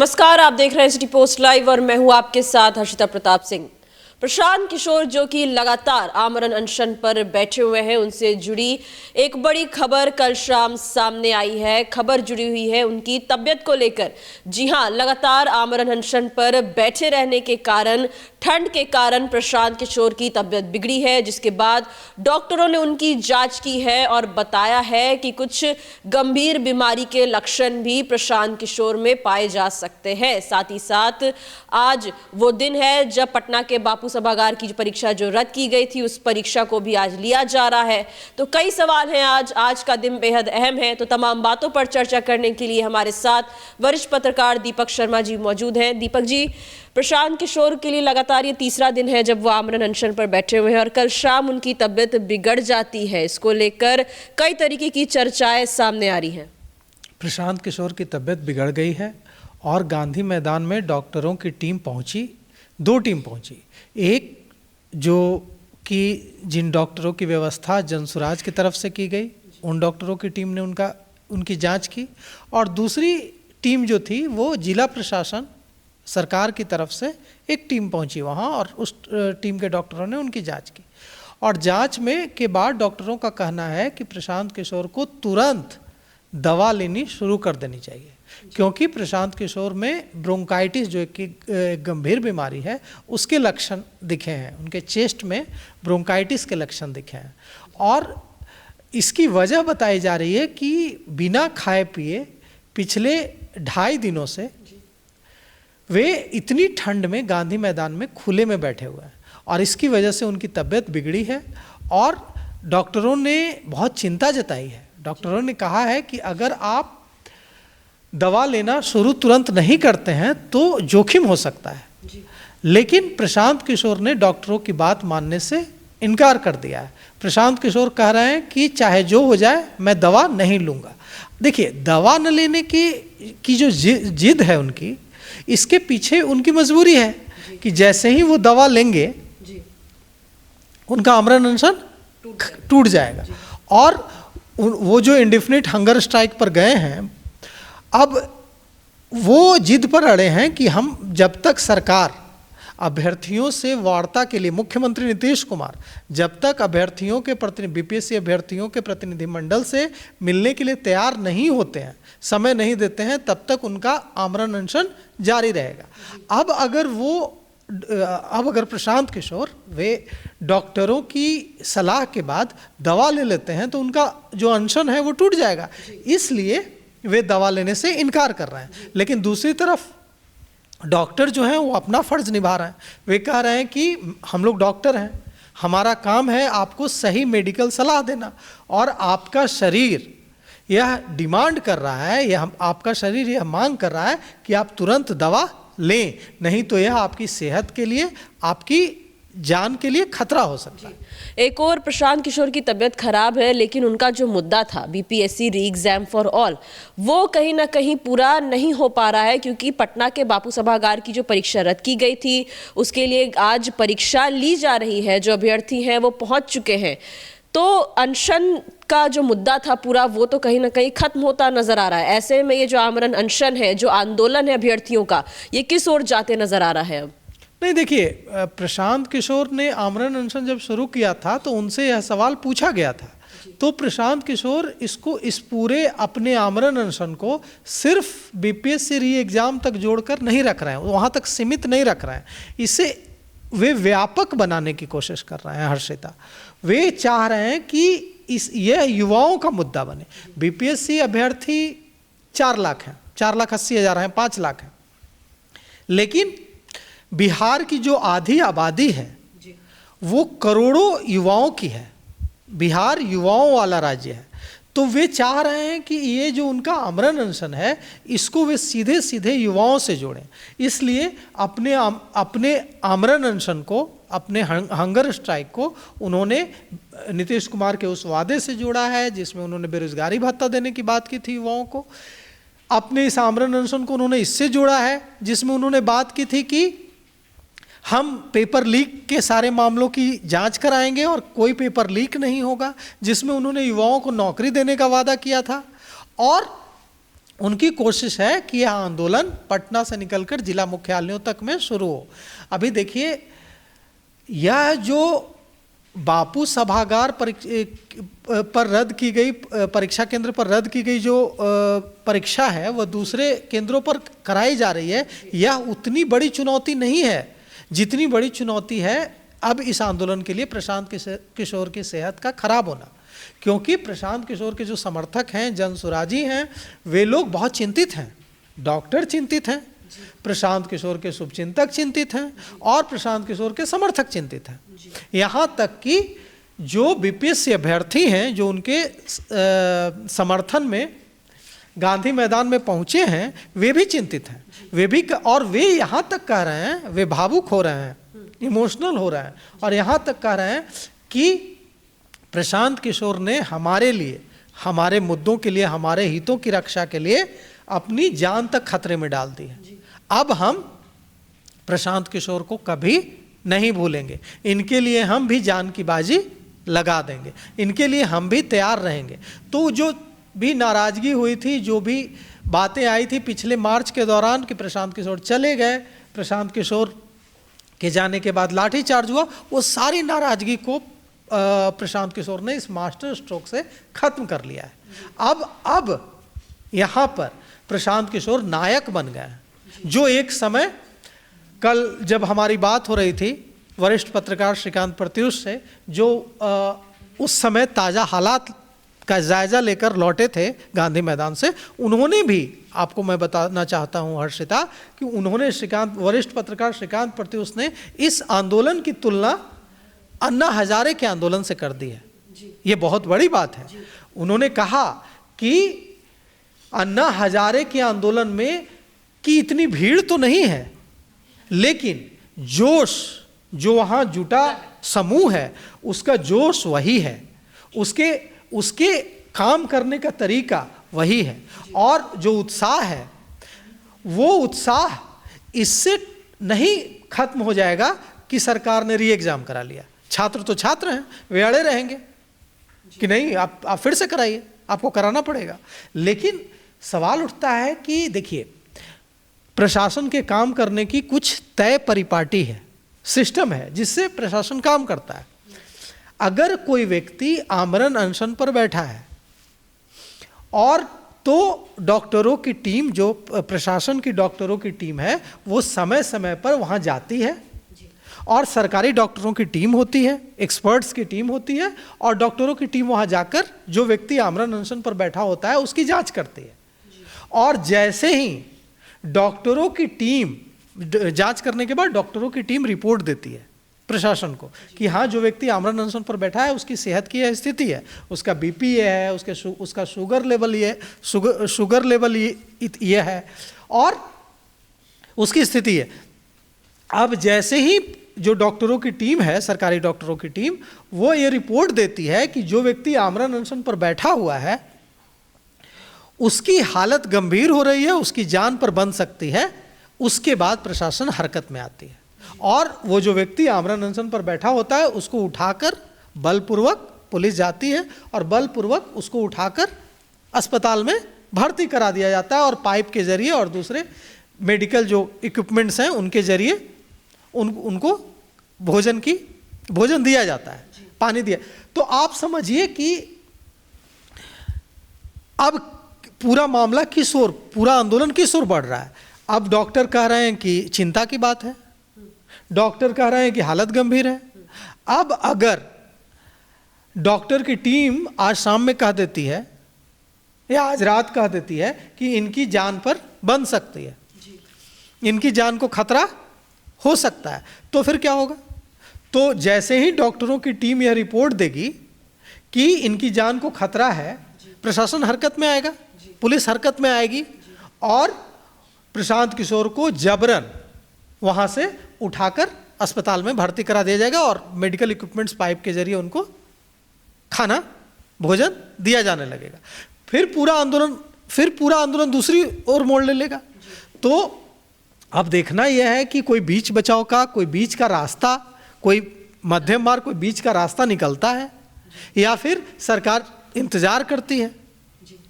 नमस्कार, आप देख रहे हैं सिटी पोस्ट लाइव और मैं हूं आपके साथ हर्षिता प्रताप सिंह। प्रशांत किशोर जो कि लगातार आमरण अनशन पर बैठे हुए हैं, उनसे जुड़ी एक बड़ी खबर कल शाम सामने आई है। खबर जुड़ी हुई है उनकी तबियत को लेकर। जी हां, लगातार आमरण अनशन पर बैठे रहने के कारण, ठंड के कारण प्रशांत किशोर की तबियत बिगड़ी है, जिसके बाद डॉक्टरों ने उनकी जांच की है और बताया है कि कुछ गंभीर बीमारी के लक्षण भी प्रशांत किशोर में पाए जा सकते हैं। साथ ही साथ आज वो दिन है जब पटना के बापू सभागार की जो परीक्षा जो रद्द की गई थी, उस परीक्षा को भी आज लिया जा रहा है। तो कई सवाल हैं, आज का दिन बेहद अहम है। तो तमाम बातों पर चर्चा करने के लिए हमारे साथ वरिष्ठ पत्रकार दीपक शर्मा जी मौजूद हैं। दीपक जी, प्रशांत किशोर के लिए लगातार ये तीसरा दिन है जब वो आमरण अनशन पर बैठे हुए हैं और कल शाम उनकी तबियत बिगड़ जाती है। इसको लेकर कई तरीके की चर्चाएं सामने आ रही हैं। प्रशांत किशोर की तबियत बिगड़ गई है और गांधी मैदान में डॉक्टरों की टीम पहुंची, दो टीम पहुंची। एक जो कि जिन डॉक्टरों की व्यवस्था जनसुराज की तरफ से की गई, उन डॉक्टरों की टीम ने उनकी जांच की, और दूसरी टीम जो थी वो जिला प्रशासन सरकार की तरफ से एक टीम पहुंची वहाँ, और उस टीम के डॉक्टरों ने उनकी जांच की। और जांच में के बाद डॉक्टरों का कहना है कि प्रशांत किशोर को तुरंत दवा लेनी शुरू कर देनी चाहिए, क्योंकि प्रशांत किशोर में ब्रोंकाइटिस जो एक गंभीर बीमारी है उसके लक्षण दिखे हैं। उनके चेस्ट में ब्रोंकाइटिस के लक्षण दिखे हैं और इसकी वजह बताई जा रही है कि बिना खाए पिए पिछले 2.5 दिनों से वे इतनी ठंड में गांधी मैदान में खुले में बैठे हुए हैं और इसकी वजह से उनकी तबीयत बिगड़ी है। और डॉक्टरों ने बहुत चिंता जताई है। डॉक्टरों ने कहा है कि अगर आप दवा लेना शुरू तुरंत नहीं करते हैं तो जोखिम हो सकता है। लेकिन प्रशांत किशोर ने डॉक्टरों की बात मानने से इनकार कर दिया है। प्रशांत किशोर कह रहे हैं कि चाहे जो हो जाए मैं दवा नहीं लूँगा। देखिए, दवा न लेने की जो जिद है उनकी, इसके पीछे उनकी मजबूरी है कि जैसे ही वो दवा लेंगे उनका आमरण अनशन टूट जाएगा। और वो जो इंडेफिनिट हंगर स्ट्राइक पर गए हैं, अब वो जिद पर अड़े हैं कि हम जब तक सरकार अभ्यर्थियों से वार्ता के लिए, मुख्यमंत्री नीतीश कुमार जब तक अभ्यर्थियों के बीपीएससी अभ्यर्थियों के प्रतिनिधिमंडल से मिलने के लिए तैयार नहीं होते हैं, समय नहीं देते हैं, तब तक उनका आमरण अनशन जारी रहेगा। अब अगर प्रशांत किशोर वे डॉक्टरों की सलाह के बाद दवा ले लेते हैं तो उनका जो अनशन है वो टूट जाएगा, इसलिए वे दवा लेने से इनकार कर रहे हैं। लेकिन दूसरी तरफ डॉक्टर जो हैं वो अपना फर्ज निभा रहे हैं। वे कह रहे हैं कि हम लोग डॉक्टर हैं, हमारा काम है आपको सही मेडिकल सलाह देना, और आपका शरीर यह डिमांड कर रहा है, आपका शरीर यह मांग कर रहा है कि आप तुरंत दवा लें, नहीं तो यह आपकी सेहत के लिए, आपकी जान के लिए खतरा हो सकता है। एक और प्रशांत किशोर की तबीयत खराब है, लेकिन उनका जो मुद्दा था बीपीएससी री एग्जाम फॉर ऑल, वो कहीं ना कहीं पूरा नहीं हो पा रहा है, क्योंकि पटना के बापू सभागार की जो परीक्षा रद्द की गई थी उसके लिए आज परीक्षा ली जा रही है। जो अभ्यर्थी हैं वो पहुंच चुके हैं, तो अनशन का जो मुद्दा था पूरा, वो तो कहीं ना कहीं खत्म होता नजर आ रहा है। ऐसे में ये जो आमरण अनशन है, जो आंदोलन है अभ्यर्थियों का, ये किस ओर जाते नजर आ रहा है? अब नहीं, देखिए, प्रशांत किशोर ने आमरण अनशन जब शुरू किया था तो उनसे यह सवाल पूछा गया था, तो प्रशांत किशोर इस पूरे अपने आमरण अनशन को सिर्फ बीपीएससी री एग्जाम तक जोड़कर नहीं रख रहे हैं, वहाँ तक सीमित नहीं रख रहे हैं। इसे वे व्यापक बनाने की कोशिश कर रहे हैं। हर्षिता, वे चाह रहे हैं कि यह युवाओं का मुद्दा बने। बीपीएससी अभ्यर्थी 4 लाख हैं, 4,80,000 हैं, 5 लाख हैं, लेकिन बिहार की जो आधी आबादी है वो करोड़ों युवाओं की है। बिहार युवाओं वाला राज्य है, तो वे चाह रहे हैं कि ये जो उनका आमरण अनशन है इसको वे सीधे सीधे युवाओं से जोड़ें। इसलिए अपने आमरण अनशन को, अपने हंगर स्ट्राइक को उन्होंने नीतीश कुमार के उस वादे से जोड़ा है जिसमें उन्होंने बेरोजगारी भत्ता देने की बात की थी युवाओं को। अपने इस आमरण अनशन को उन्होंने इससे जोड़ा है जिसमें उन्होंने बात की थी कि हम पेपर लीक के सारे मामलों की जांच कराएंगे और कोई पेपर लीक नहीं होगा, जिसमें उन्होंने युवाओं को नौकरी देने का वादा किया था। और उनकी कोशिश है कि यह आंदोलन पटना से निकलकर जिला मुख्यालयों तक में शुरू हो। अभी देखिए, यह जो बापू सभागार पर रद्द की गई परीक्षा केंद्र पर रद्द की गई जो परीक्षा है वह दूसरे केंद्रों पर कराई जा रही है, यह उतनी बड़ी चुनौती नहीं है जितनी बड़ी चुनौती है अब इस आंदोलन के लिए प्रशांत किशोर की सेहत का खराब होना। क्योंकि प्रशांत किशोर के जो समर्थक हैं, जनसुराजी हैं, वे लोग बहुत चिंतित हैं। डॉक्टर चिंतित हैं, प्रशांत किशोर के शुभचिंतक चिंतित हैं और प्रशांत किशोर के समर्थक चिंतित हैं। यहाँ तक कि जो बीपीएससी अभ्यर्थी हैं, जो उनके समर्थन में गांधी मैदान में पहुँचे हैं, वे भी चिंतित हैं। वे भी, और वे यहाँ तक कह रहे हैं, वे भावुक हो रहे हैं, इमोशनल हो रहे हैं और यहाँ तक कह रहे हैं कि प्रशांत किशोर ने हमारे लिए, हमारे मुद्दों के लिए, हमारे हितों की रक्षा के लिए अपनी जान तक खतरे में डाल दी है। अब हम प्रशांत किशोर को कभी नहीं भूलेंगे। इनके लिए हम भी जान की बाजी लगा देंगे, इनके लिए हम भी तैयार रहेंगे। तो जो भी नाराज़गी हुई थी, जो भी बातें आई थी पिछले मार्च के दौरान कि प्रशांत किशोर चले गए, प्रशांत किशोर के जाने के बाद लाठीचार्ज हुआ, वो सारी नाराज़गी को प्रशांत किशोर ने इस मास्टर स्ट्रोक से खत्म कर लिया है। अब यहाँ पर प्रशांत किशोर नायक बन गए हैं। जो एक समय, कल जब हमारी बात हो रही थी वरिष्ठ पत्रकार श्रीकांत प्रत्युष से, जो उस समय ताज़ा हालात का जायजा लेकर लौटे थे गांधी मैदान से, उन्होंने भी, आपको मैं बताना चाहता हूं हर्षिता, कि उन्होंने वरिष्ठ पत्रकार श्रीकांत प्रत्युष ने इस आंदोलन की तुलना अन्ना हजारे के आंदोलन से कर दी है। ये बहुत बड़ी बात है। उन्होंने कहा कि अन्ना हजारे के आंदोलन में कि इतनी भीड़ तो नहीं है, लेकिन जोश जो वहाँ जुटा समूह है, उसका जोश वही है, उसके काम करने का तरीका वही है, और जो उत्साह है वो उत्साह इससे नहीं खत्म हो जाएगा कि सरकार ने री एग्जाम करा लिया। छात्र तो छात्र हैं, वे अड़े रहेंगे कि नहीं आप फिर से कराइए, आपको कराना पड़ेगा। लेकिन सवाल उठता है कि देखिए, प्रशासन के काम करने की कुछ तय परिपाटी है, सिस्टम है जिससे प्रशासन काम करता है। अगर कोई व्यक्ति आमरण अनशन पर बैठा है और तो डॉक्टरों की टीम, जो प्रशासन की डॉक्टरों की टीम है, वो समय समय पर वहाँ जाती है और सरकारी डॉक्टरों की टीम होती है, एक्सपर्ट्स की टीम होती है, और डॉक्टरों की टीम वहाँ जाकर जो व्यक्ति आमरण अनशन पर बैठा होता है उसकी जांच करती है। और जैसे ही डॉक्टरों की टीम, जांच करने के बाद डॉक्टरों की टीम रिपोर्ट देती है प्रशासन को कि हाँ, जो व्यक्ति आमरण अनशन पर बैठा है उसकी सेहत की यह स्थिति है, उसका बीपी ये है, उसका शुगर लेवल ये है और उसकी स्थिति है। अब जैसे ही जो डॉक्टरों की टीम है, सरकारी डॉक्टरों की टीम, वो ये रिपोर्ट देती है कि जो व्यक्ति आमरण अनशन पर बैठा हुआ है उसकी हालत गंभीर हो रही है, उसकी जान पर बन सकती है, उसके बाद प्रशासन हरकत में आती है और वो जो व्यक्ति आमरण अनशन पर बैठा होता है उसको उठाकर बलपूर्वक पुलिस जाती है और बलपूर्वक उसको उठाकर अस्पताल में भर्ती करा दिया जाता है और पाइप के जरिए और दूसरे मेडिकल जो इक्विपमेंट्स हैं उनके जरिए उनको भोजन दिया जाता है, पानी दिया। तो आप समझिए कि अब पूरा मामला किस ओर, पूरा आंदोलन किस ओर बढ़ रहा है। अब डॉक्टर कह रहे हैं कि चिंता की बात है, डॉक्टर कह रहे हैं कि हालत गंभीर है। अब अगर डॉक्टर की टीम आज शाम में कह देती है या आज रात कह देती है कि इनकी जान पर बन सकती है, इनकी जान को खतरा हो सकता है, तो फिर क्या होगा? तो जैसे ही डॉक्टरों की टीम यह रिपोर्ट देगी कि इनकी जान को खतरा है, प्रशासन हरकत में आएगा, पुलिस हरकत में आएगी और प्रशांत किशोर को जबरन वहाँ से उठाकर अस्पताल में भर्ती करा दिया जाएगा और मेडिकल इक्विपमेंट्स पाइप के जरिए उनको खाना भोजन दिया जाने लगेगा। फिर पूरा आंदोलन दूसरी ओर मोड़ ले लेगा। तो अब देखना यह है कि कोई बीच बचाव का, कोई बीच का रास्ता, कोई मध्यम मार्ग, कोई बीच का रास्ता निकलता है या फिर सरकार इंतजार करती है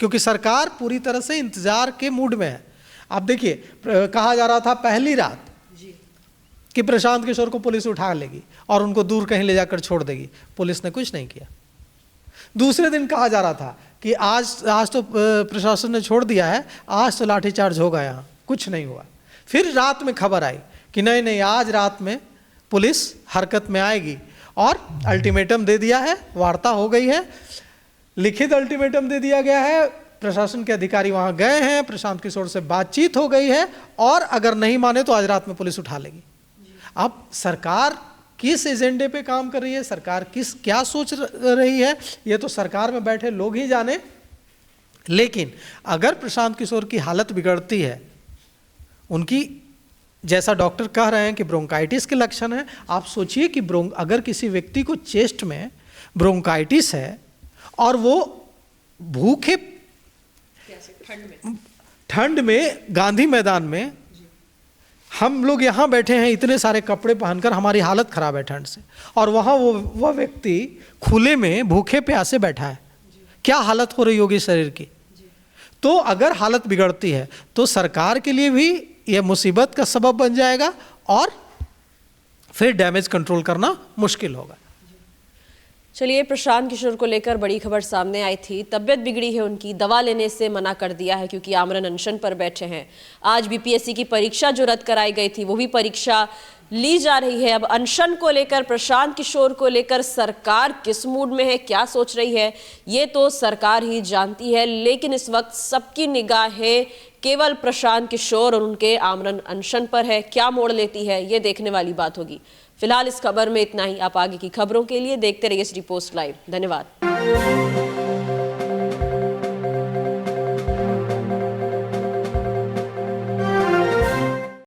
क्योंकि सरकार पूरी तरह से इंतजार के मूड में है। आप देखिए, कहा जा रहा था पहली रात कि प्रशांत किशोर को पुलिस उठा लेगी और उनको दूर कहीं ले जाकर छोड़ देगी, पुलिस ने कुछ नहीं किया। दूसरे दिन कहा जा रहा था कि आज तो प्रशासन ने छोड़ दिया है, आज तो लाठीचार्ज होगा, यहाँ कुछ नहीं हुआ। फिर रात में खबर आई कि नहीं नहीं, आज रात में पुलिस हरकत में आएगी और अल्टीमेटम दे दिया है, वार्ता हो गई है, लिखित अल्टीमेटम दे दिया गया है, प्रशासन के अधिकारी वहां गए हैं, प्रशांत किशोर से बातचीत हो गई है और अगर नहीं माने तो आज रात में पुलिस उठा लेगी। अब सरकार किस एजेंडे पे काम कर रही है, सरकार क्या सोच रही है, ये तो सरकार में बैठे लोग ही जाने। लेकिन अगर प्रशांत किशोर की हालत बिगड़ती है, उनकी जैसा डॉक्टर कह रहे हैं कि ब्रोंकाइटिस के लक्षण है, आप सोचिए कि अगर किसी व्यक्ति को चेस्ट में ब्रोंकाइटिस है और वो भूखे ठंड में गांधी मैदान में, हम लोग यहाँ बैठे हैं इतने सारे कपड़े पहनकर, हमारी हालत खराब है ठंड से, और वहाँ वह व्यक्ति खुले में भूखे प्यासे बैठा है, क्या हालत हो रही होगी शरीर की। तो अगर हालत बिगड़ती है तो सरकार के लिए भी यह मुसीबत का सबब बन जाएगा और फिर डैमेज कंट्रोल करना मुश्किल होगा। चलिए, प्रशांत किशोर को लेकर बड़ी खबर सामने आई थी, तबियत बिगड़ी है उनकी, दवा लेने से मना कर दिया है क्योंकि आमरण अनशन पर बैठे हैं। आज बीपीएससी की परीक्षा जो रद्द कराई गई थी वो भी परीक्षा ली जा रही है। अब अनशन को लेकर, प्रशांत किशोर को लेकर सरकार किस मूड में है, क्या सोच रही है, ये तो सरकार ही जानती है। लेकिन इस वक्त सबकी निगाहें केवल प्रशांत किशोर और उनके आमरण अनशन पर है। क्या मोड़ लेती है, ये देखने वाली बात होगी। फिलहाल इस खबर में इतना ही। आप आगे की खबरों के लिए देखते रहिए सिटी पोस्ट लाइव। धन्यवाद।